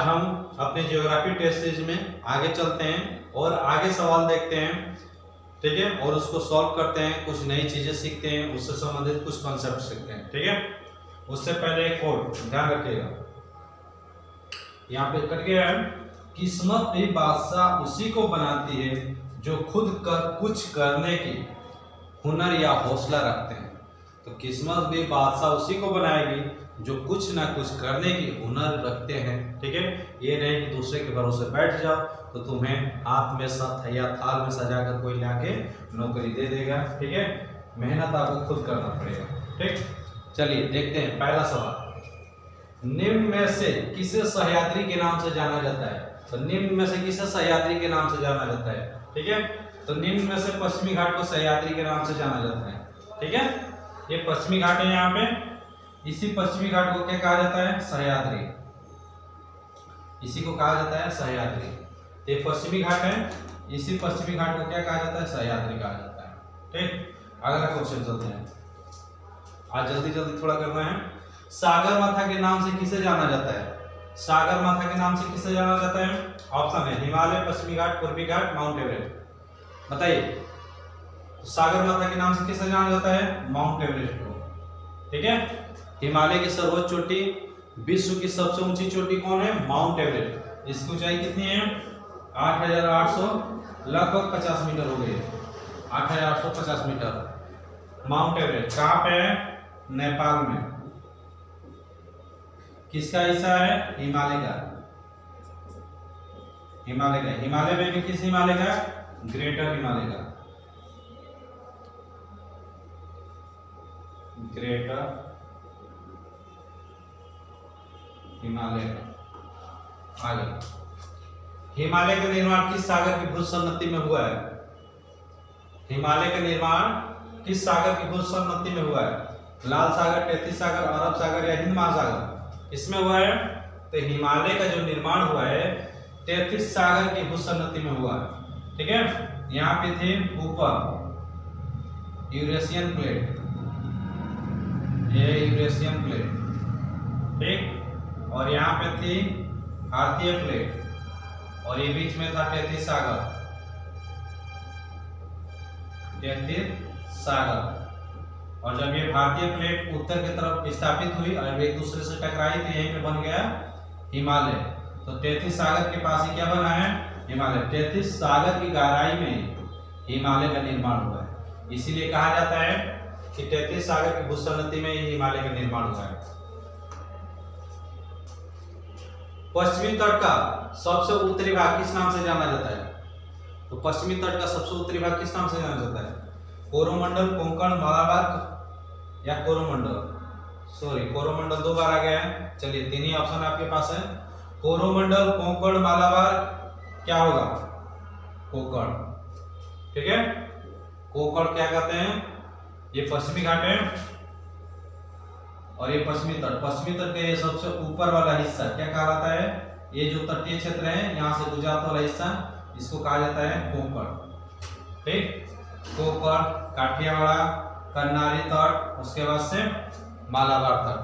हम अपने geography test series में आगे चलते हैं और आगे सवाल देखते हैं, ठीक है, और उसको सॉल्व करते हैं, कुछ नई चीजें सीखते हैं, उससे संबंधित कुछ कॉन्सेप्ट सीखते हैं, ठीक है। उससे पहले एक कोड ध्यान रखिएगा, यहाँ पे कट गया है, किस्मत भी बादशाह उसी को बनाती है जो खुद कर कुछ करने की हुनर या हौसला रखते हैं। तो किस्मत भी बादशाह उसी को बनाएगी जो कुछ ना कुछ करने की हुनर रखते हैं, ठीक है। ये नहीं कि दूसरे के भरोसे बैठ जाओ तो तुम्हें हाथ में या थाल में सजाकर कोई लाके नौकरी दे देगा, ठीक है। मेहनत आपको खुद करना पड़ेगा, ठीक। चलिए देखते हैं पहला सवाल, निम्न में से किसे सह्याद्री के नाम से जाना जाता है। तो निम्न में से किसे सह्याद्री के नाम से जाना जाता है, ठीक है। तो निम्न में से पश्चिमी घाट को सह्याद्री के नाम से जाना जाता है, ठीक है। ये पश्चिमी घाट है, यहाँ पे इसी पश्चिमी घाट को क्या कहा जाता है, सह्याद्री, इसी को कहा जाता है सह्याद्री। ये पश्चिमी घाट है, इसी पश्चिमी घाट को क्या कहा जाता है, सह्याद्री कहा जाता है, ठीक। अगला क्वेश्चन चलते हैं, आज जल्दी जल्दी थोड़ा करना है। सागर माथा के नाम से किसे जाना जाता है। सागर माथा के नाम से किसे जाना जाता है। ऑप्शन है हिमालय, पश्चिमी घाट, पूर्वी घाट, माउंट एवरेस्ट। बताइए सागर माथा के नाम से किसे जाना जाता है, माउंट एवरेस्ट को, ठीक है। हिमालय की सर्वोच्च चोटी, विश्व की सबसे ऊंची चोटी कौन है, माउंट एवरेस्ट। इसकी ऊंचाई कितनी है, 8,800, लगभग 50 मीटर हो गई, 8,850 मीटर। माउंट एवरेस्ट कहाँ पे है, नेपाल में। किसका हिस्सा है, हिमालय का, हिमालय का। हिमालय में भी किस हिमालय का, ग्रेटर हिमालय का, ग्रेटर हिमालय का। आगे, हिमालय का निर्माण किस सागर की भूसंनति में हुआ है। हिमालय का निर्माण किस सागर की भूसंनति में हुआ है, लाल सागर, तैतीस सागर, अरब सागर या हिंद महासागर, इसमें हुआ है। तो हिमालय का जो निर्माण हुआ है 33 सागर की भूसंनति में हुआ है, ठीक है। यहाँ पे थे ऊपर यूरेशियन प्लेट, ये यूरेशियन प्लेट, ठीक, और यहाँ पे थी भारतीय प्लेट, और ये बीच में था 33 सागर, 33 सागर। और जब ये भारतीय प्लेट उत्तर की तरफ स्थापित हुई और एक दूसरे से टकराई तो यहीं पे बन गया हिमालय। तो 33 सागर के पास ही क्या बना है, हिमालय। 33 सागर की गहराई में हिमालय का निर्माण हुआ है, इसीलिए कहा जाता है कि 33 सागर की भूसंनति में ही हिमालय का निर्माण हुआ है। पश्चिमी तट का सबसे उत्तरी भाग किस नाम से जाना जाता है। तो पश्चिमी तट का सबसे उत्तरी भाग किस नाम से जाना जाता है, कोरोमंडल, कोंकण, मालाबार या कोरोमंडल। सॉरी, कोरोमंडल 2 बार आ गया है। चलिए 3 ही ऑप्शन आपके पास है, कोरोमंडल, कोंकण, मालाबार, क्या होगा, कोंकण, ठीक है। कोंकण क्या कहते हैं, ये पश्चिमी घाट है और ये पश्चिमी तट। पश्चिमी तट का ये सबसे ऊपर वाला हिस्सा क्या कहलाता है, ये जो तटीय क्षेत्र है यहाँ से गुजरात वाला हिस्सा, इसको कहा जाता है कोंकण, ठीक। कोंकण, काठियावाड़, करनाली तट, उसके बाद से मालाबार तट।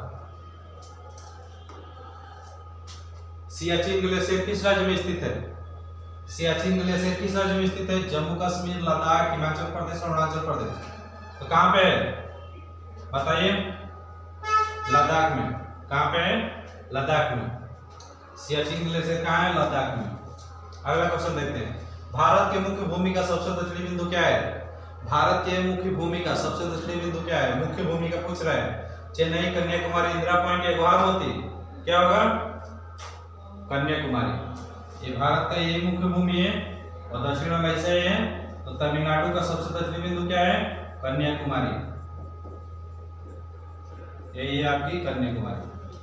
सियाचिन ग्लेशियर किस राज्य में स्थित है। सियाचिन ग्लेशियर किस राज्य में स्थित है, जम्मू कश्मीर, लद्दाख, हिमाचल प्रदेश, अरुणाचल प्रदेश। तो कहां पे है बताइए, लद्दाख में। कहां पे है, लद्दाख में। सियाचिन ग्लेशियर कहां है, लद्दाख में। अगला क्वेश्चन देखते हैं, भारत के मुख्य भूमि का सबसे दक्षिणी बिंदु क्या है। भारत के मुख्य भूमि का सबसे दक्षिणी बिंदु क्या है, मुख्य भूमि का पूछ रहा है। चेन्नई, कन्याकुमारी, इंदिरा पॉइंट या गुवाहाटी, क्या होगा, कन्याकुमारी। ये भारत का ये मुख्य भूमि है और दक्षिण वाला हिस्सा ये है। तो तमिलनाडु का सबसे दक्षिणी बिंदु क्या है, कन्याकुमारी, यही है आपकी कन्याकुमारी।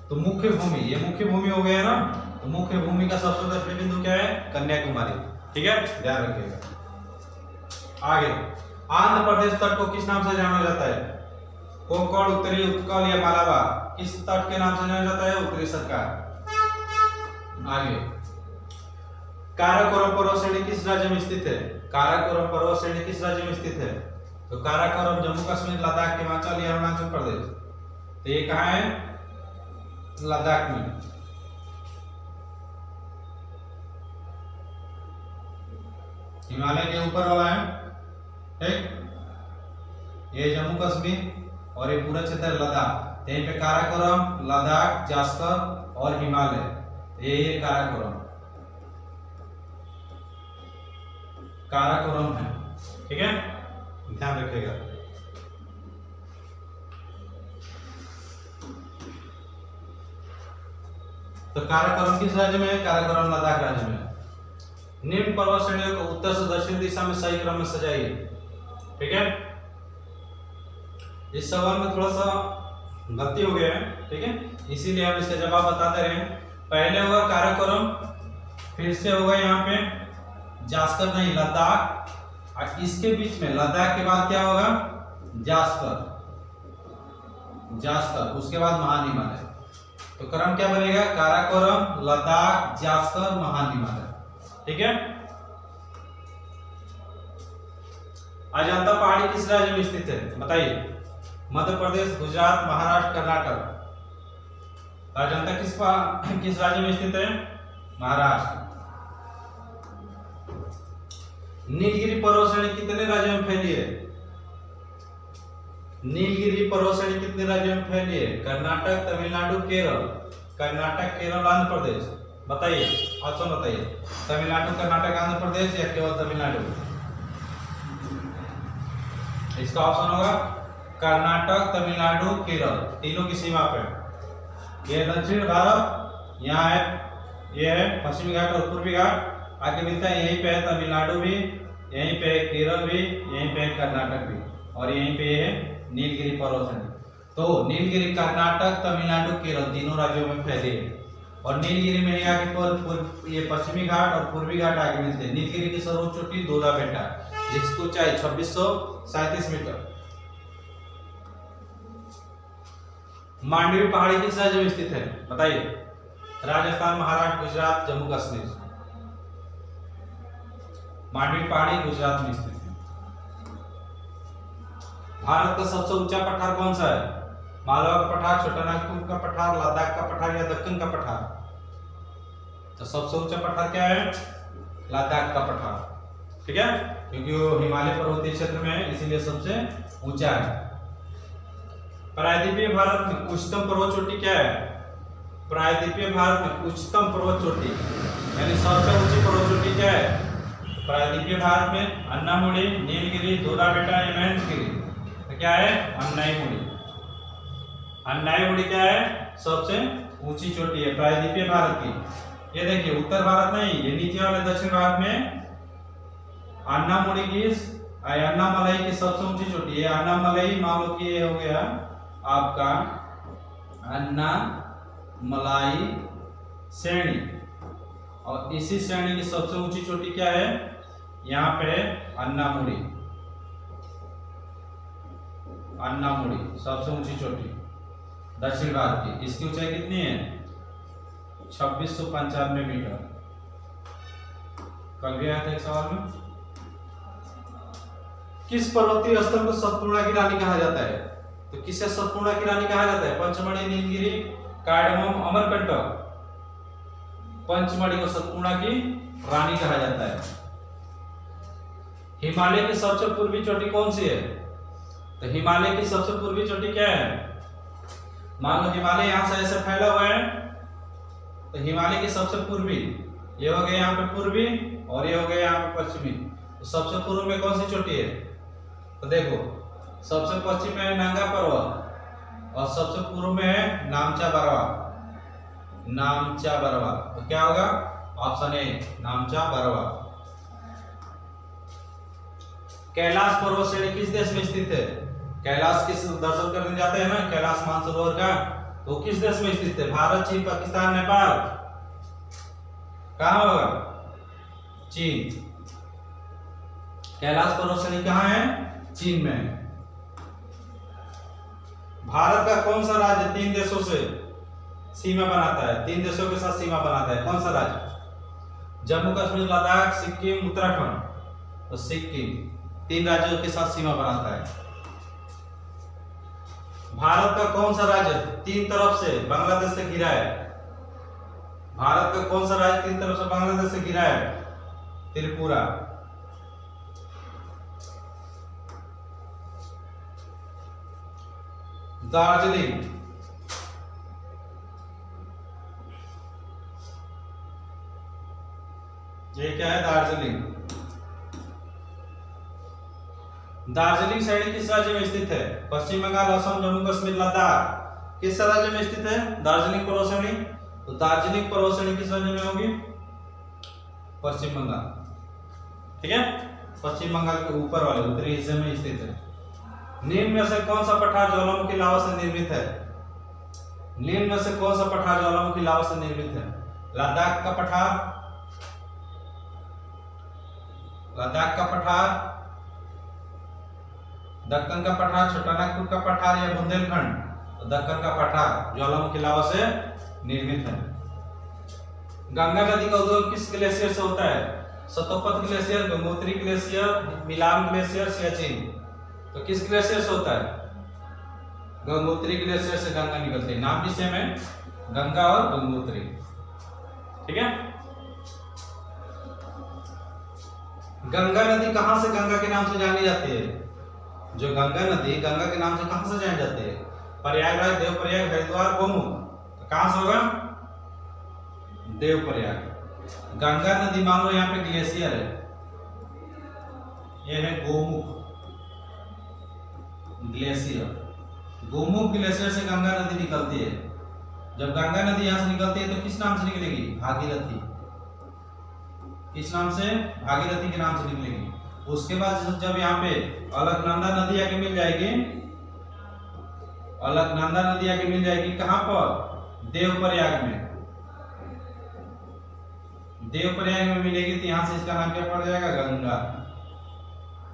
तो मुख्य भूमि, ये मुख्य भूमि हो गया ना, तो मुख्य भूमि का सबसे दक्षिणी बिंदु क्या है, कन्याकुमारी, ठीक है, ध्यान रखिएगा। आगे, आंध्र प्रदेश तट को किस नाम से जाना जाता है, कोंकण, उत्तरी उत्कल या मालाबार, किस तट के नाम से जाना जाता है, उत्तरी सरकार। आगे, काराकोरम पर्वत श्रेणी किस राज्य में स्थित है। काराकोरम पर्वत श्रेणी किस राज्य में स्थित है, तो काराकोरम जम्मू कश्मीर, लद्दाख, हिमाचल या अरुणाचल प्रदेश। तो ये कहाँ है, लद्दाख में। हिमालय के ऊपर वाला है, ठीक। ये जम्मू कश्मीर और ये पूरा क्षेत्र लद्दाख, यहीं पे काराकोरम, लद्दाख, जास्कर और हिमालय, ये काराकोरम है, ठीक है, ध्यान रखिएगा। तो काराकोरम किस राज्य में है? काराकोरम लद्दाख राज्य में। निम्न पर्वत श्रेणियों को उत्तर से दक्षिण दिशा में सही क्रम में सजाइए, ठीक है। इस सवाल में थोड़ा सा गलती हो गया है, ठीक है, इसीलिए हम इसका जवाब बताते रहे। पहले होगा काराकोरम, फिर से होगा यहाँ पे जास्कर, नहीं लद्दाख, और इसके बीच में लद्दाख के बाद क्या होगा? जास्कर, उसके बाद महान हिमालय। तो क्रम क्या बनेगा? काराकोरम, लद्दाख, जास्कर, महान हिमालय, ठीक है। अजंता पहाड़ी किस राज्य में स्थित है? बताइए। मध्य प्रदेश, गुजरात, महाराष्ट्र, कर्नाटक। अजंता किस राज्य में स्थित है? महाराष्ट्र। नीलगिरी पर्वत श्रेणी कितने राज्यों में फैली है? नीलगिरी पर्वत श्रेणी कितने राज्यों में फैली है? कर्नाटक, तमिलनाडु, केरल। कर्नाटक, केरल, आंध्र प्रदेश। बताइए, ऑप्शन बताइए। तमिलनाडु, कर्नाटक, आंध्र प्रदेश या केवल तमिलनाडु? इसका ऑप्शन होगा कर्नाटक, तमिलनाडु, केरल, तीनों की सीमा पे। ये दक्षिण भारत, यहाँ है, ये है पश्चिमी घाट और पूर्वी घाट, आगे मिलता है, यहीं पे है तमिलनाडु भी, यहीं पे है केरल भी, यहीं पे है कर्नाटक भी, और यहीं पे है नीलगिरी पर्वत श्रेणी। तो नीलगिरी कर्नाटक, तमिलनाडु, केरल तीनों राज्यों में फैली है, और नीलगिरी में ही आगे ये पश्चिमी घाट और पूर्वी घाट आगे मिलते हैं। नीलगिरी की सर्वोच्च चोटी दोदा बेटा, जिसकी ऊंचाई 2637 मीटर। मांडवी पहाड़ी किस राज्य में स्थित है? बताइए। राजस्थान, महाराष्ट्र, गुजरात, जम्मू कश्मीर। मांडवी पहाड़ी गुजरात में स्थित है। भारत का सबसे ऊंचा पठार कौन सा है? मालवा का पठार, छोटानागपुर का पठार, लद्दाख का पठार या दक्कन का पठार? तो सबसे ऊंचा पठार क्या है? लद्दाख का पठार, ठीक है, क्योंकि वो हिमालय पर्वतीय क्षेत्र में है, इसीलिए सबसे ऊंचा है। प्रायद्वीपीय भारत में उच्चतम पर्वत चोटी क्या है? प्रायद्वीपीय भारत में उच्चतम पर्वत चोटी यानी सबसे ऊंची पर्वत चोटी क्या है? प्रायद्वीपीय भारत में अन्नामुडी, नीलगिरी, दोदा बेटा या महेंद्रगिरी। तो क्या है? अन्नाईमुडी। अन्नाईमुडी क्या है? सबसे ऊंची चोटी है प्रायद्वीपीय भारत की। ये देखिए, उत्तर भारत नहीं, ये नीचे वाले दक्षिण भारत में अन्नामुडी की, अन्नामलई की सबसे ऊंची चोटी है। अन्नामलई मान लो कि ये हो गया आपका अन्नामलाई श्रेणी, और इसी श्रेणी की सबसे ऊंची चोटी क्या है? यहाँ पे अन्नामुडी। अन्नामुडी सबसे ऊंची चोटी दक्षिण भारत की। इसकी ऊंचाई कितनी है? 2695 मीटर। कल भी आया था एक सवाल में। किस पर्वतीय स्थल को सतपूर्णा की रानी कहा जाता है? तो किसे सतपूर्णा की रानी कहा जाता है? पंचमढ़ी, नीलगिरी, कार्डमम, अमरकंटक। पंचमढ़ी को सतपूर्णा की रानी कहा जाता है। हिमालय की सबसे पूर्वी चोटी कौन सी है? तो हिमालय की सबसे पूर्वी चोटी क्या है? मान लो हिमालय यहां से ऐसे फैला हुआ है, तो हिमालय की सबसे पूर्वी, ये हो गया यहाँ पे पूर्वी और ये हो गया यहाँ पे पश्चिमी। तो सबसे पूर्व में कौन सी चोटी है? तो देखो, सबसे पश्चिम में है नंगा पर्वत और सबसे पूर्व में है नामचा बरवा। नामचा बरवा, तो क्या होगा? Option A, Namcha Barwa. Kailash पर्वत श्रेणी किस देश में स्थित है? कैलाश किस दर्शन करने जाते हैं ना, कैलाश मानसरोवर का, तो किस देश में स्थित है? भारत, चीन, पाकिस्तान, नेपाल? कहां होगा? चीन। कैलाश पर्वत श्रेणी कहां है? चीन में है। भारत का कौन सा राज्य 3 देशों से सीमा बनाता है? 3 देशों के साथ सीमा बनाता है, कौन सा राज्य? जम्मू कश्मीर, लद्दाख, सिक्किम, उत्तराखंड। तो सिक्किम 3 राज्यों के साथ सीमा बनाता है। भारत का कौन सा राज्य 3 तरफ से बांग्लादेश से घिरा है? भारत का कौन सा राज्य 3 तरफ से बांग्लादेश से घिरा है? त्रिपुरा। दार्जिलिंग, ये क्या है? दार्जिलिंग। दार्जिलिंग साइड किस राज्य में स्थित है? पश्चिम बंगाल, असम, जम्मू कश्मीर, लद्दाख। किस राज्य में स्थित है दार्जिलिंग पर्वतश्रेणी? तो दार्जिलिंग पर्वतश्रेणी किस राज्य में होगी? पश्चिम बंगाल। ठीक है, पश्चिम बंगाल के ऊपर वाले उत्तरी हिस्से में स्थित है। निम्न में से कौन सा पठार ज्वालामुखी लावा से निर्मित है? निम्न में से कौन सा पठार ज्वालामुखी लावा से निर्मित है? लद्दाख का पठार, लद्दाख का पठार, दक्कन का पठार, छोटानागपुर का पठार या बुंदेलखंड? तो दक्कन का पठार ज्वालामुखी लावा से निर्मित है। गंगा नदी का उद्गम किस ग्लेशियर से होता है? सतोपत ग्लेशियर, गंगोत्री ग्लेशियर, मिलान ग्लेशियर, सियाचिन। तो किस ग्लेशियर से होता है? गंगोत्री ग्लेशियर से गंगा निकलती है। नाम भी सेम है, गंगा और गंगोत्री। ठीक है। गंगा नदी कहां से गंगा के नाम से जानी जाती है? जो गंगा नदी गंगा के नाम से कहां से जानी जाती है? प्रयागराज, देवप्रयाग, हरिद्वार, गोमुख। तो कहां से होगा? देवप्रयाग। गंगा नदी मान लो यहाँ पे ग्लेशियर है, ये है गोमुख ग्लेशियर। गोमुख ग्लेशियर से गंगा नदी निकलती है। जब गंगा नदी यहाँ से निकलती है तो किस नाम से निकलेगी? भागीरथी। किस नाम से? भागीरथी के नाम से निकलेगी। उसके बाद जब यहाँ पे अलकनंदा नदी आके मिल जाएगी, अलकनंदा नदी आके मिल जाएगी कहाँ पर? देवप्रयाग में। देवप्रयाग में मिलेगी तो यहाँ से इसका नाम क्या पड़ जाएगा? गंगा।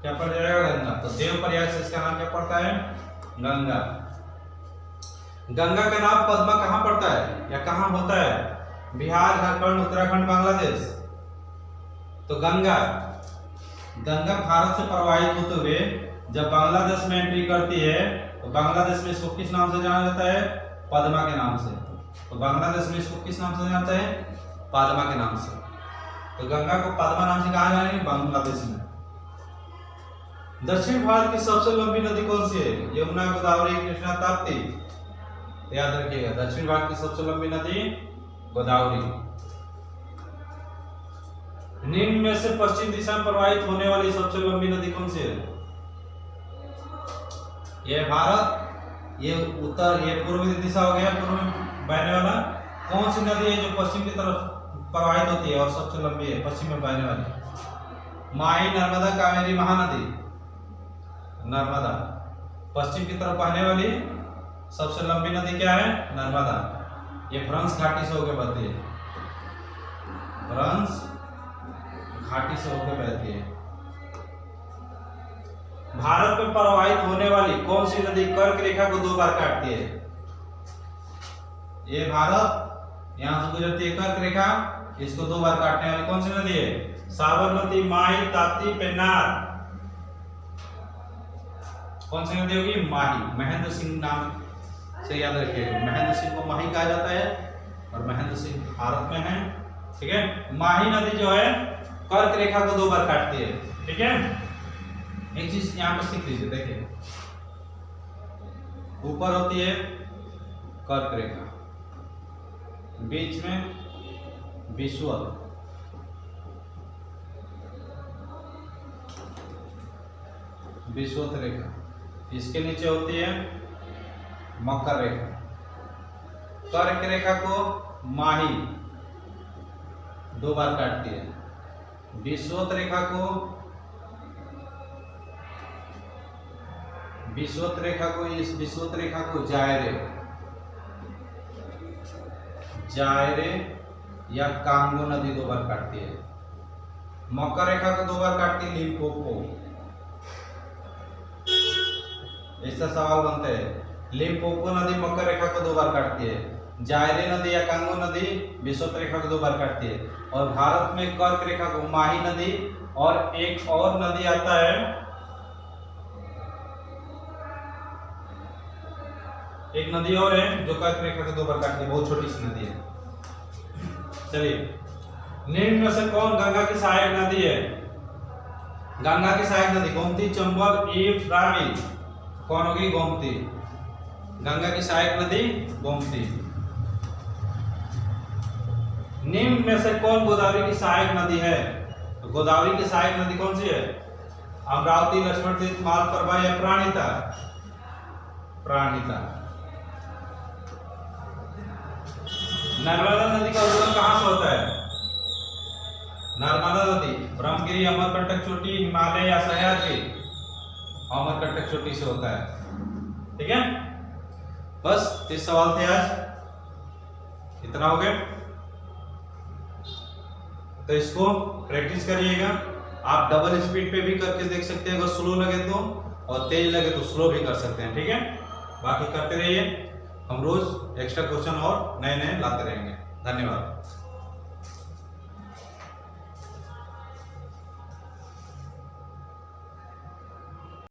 क्या पड़ जाएगा? गंगा। तो देवप्रयाग से इसका नाम क्या पड़ता है? गंगा। गंगा का नाम पद्मा कहाँ पड़ता है या कहाँ होता है? बिहार, झारखंड, उत्तराखंड, बांग्लादेश। तो गंगा, गंगा भारत से प्रवाहित होते हुए जब बांग्लादेश में एंट्री करती है तो बांग्लादेश में इसको किस नाम से जाना जाता है? पद्मा के नाम से। तो बांग्लादेश में इसको किस नाम से जाना जाता है? पद्मा के नाम से। तो गंगा को पद्मा नाम से कहा जाएगा बांग्लादेश में। दक्षिण भारत की सबसे लंबी नदी कौन सी है? यमुना, गोदावरी, कृष्णा, ताप्ती। याद रखिएगा, दक्षिण भारत की सबसे लंबी नदी गोदावरी। निम्न में से पश्चिम दिशा में प्रवाहित होने वाली सबसे लंबी नदी कौन सी है? ये भारत, ये उत्तर, ये पूर्व दिशा हो गया, पूर्व में बहने वाला। कौन सी नदी है जो पश्चिम की तरफ प्रवाहित होती है और सबसे लंबी है पश्चिम में बहने वाली? माही, नर्मदा, कावेरी, महानदी। नर्मदा। पश्चिम की तरफ बहने वाली सबसे लंबी नदी क्या है? नर्मदा। ये भ्रंश घाटी से होकर बहती है, भ्रंश घाटी से होकर बहती है। भारत में प्रवाहित होने वाली कौन सी नदी कर्क रेखा को 2 बार काटती है? ये भारत यहां से गुजरती है कर्क रेखा, इसको 2 बार काटने वाली कौन सी नदी है? साबरमती, माही, ताप्ती, पेन्नार। कौन सी नदी होगी? माही। महेंद्र सिंह नाम से याद रखिएगा, महेंद्र सिंह को माही कहा जाता है और महेंद्र सिंह भारत में है। ठीक है। माही नदी जो है कर्क रेखा को 2 बार काटती है। ठीक है। एक चीज यहां पर सीख लीजिए, देखिए ऊपर होती है कर्क रेखा, बीच में विषुवत, विषुवत रेखा, इसके नीचे होती है मकर रेखा। कर्क रेखा को माही 2 बार काटती है, विषुवत रेखा को, विषुवत रेखा को, इस विषुवत रेखा को जायरे, जायरे या कांगो नदी 2 बार काटती है। मकर रेखा को 2 बार काटती है लिम्पोपो। ऐसा सवाल बनते हैं, लिम्पोपो नदी मकर रेखा को 2 बार काटती है, जायरे नदी या कांगो नदी विषुवत रेखा को 2 बार काटती है। और भारत में कर्क रेखा को माही नदी और एक और नदी आता है, एक नदी और है जो कर्क रेखा को 2 बार काटती है, बहुत छोटी सी नदी है। चलिए, निम्न में से कौन गंगा की सहायक नदी है? गंगा की सहायक नदी गोमती, चंबल, ईफ, रावी। कौन होगी? गोमती। गंगा की सहायक नदी गोमती। निम्न में से कौन गोदावरी की सहायक नदी है? तो गोदावरी की सहायक नदी कौन सी है? अमरावती, लक्ष्मण तीर्थ, मालप्रभा या प्राणहिता? प्राणहिता। नर्मदा नदी का उद्गम कहां से होता है? नर्मदा नदी ब्रह्मगिरी, अमरकंटक चोटी, हिमालय या सह्याद्री? अमरकंटक चोटी से होता है। ठीक है, बस 30 सवाल थे आज, इतना हो गया। तो इसको प्रैक्टिस करिएगा। आप डबल स्पीड पे भी करके देख सकते हैं अगर स्लो लगे तो, और तेज लगे तो स्लो भी कर सकते हैं। ठीक है, बाकी करते रहिए। हम रोज एक्स्ट्रा क्वेश्चन और नए नए लाते रहेंगे। धन्यवाद।